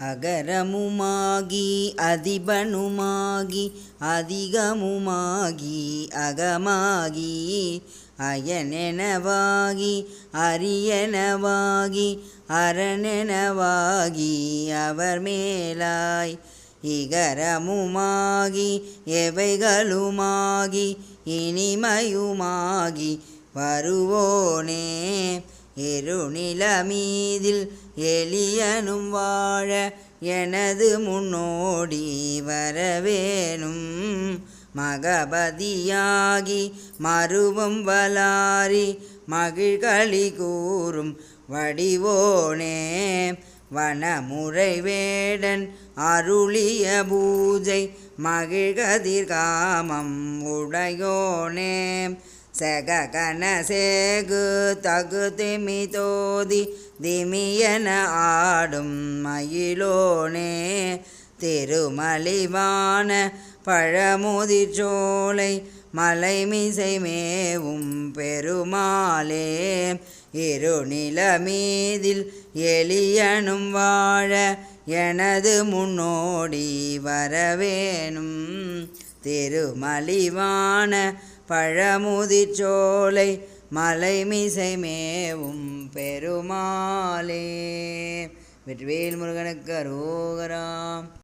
அகரமுமாகி அதிபனுமாகி அதிகமுமாகி அகமாகி அயனெனவாகி அரியனவாகி அரணெனவாகி அவர் மேலாய் இகரமுமாகி எவைகளுமாகி இனிமையுமாகி வருவோனே இருநிலமீதில் எளியனும் வாழ எனது முன்னோடி வரவேணும் மகபதியாகி மருவம் வலாரி மகிழ்களி கூறும் வடிவோனே வனமுறை வேடன் அருளிய பூஜை மகிழ்கதிர்காமம் உடையோனே செககன சேகு தகு திமி தோதி திமியன ஆடும் மயிலோனே திருமலிவான பழமுதிர்ச்சோலை மலைமிசை மேவும் பெருமாளே இருநிலமீதில் எளியனும் வாழ எனது முன்னோடி வரவேணும் திருமலிவான பழமுதிர்ச்சோலை மலைமிசை மேவும் பெருமாளே. வெற்றிவேல் முருகனுக்கு அரோகரா.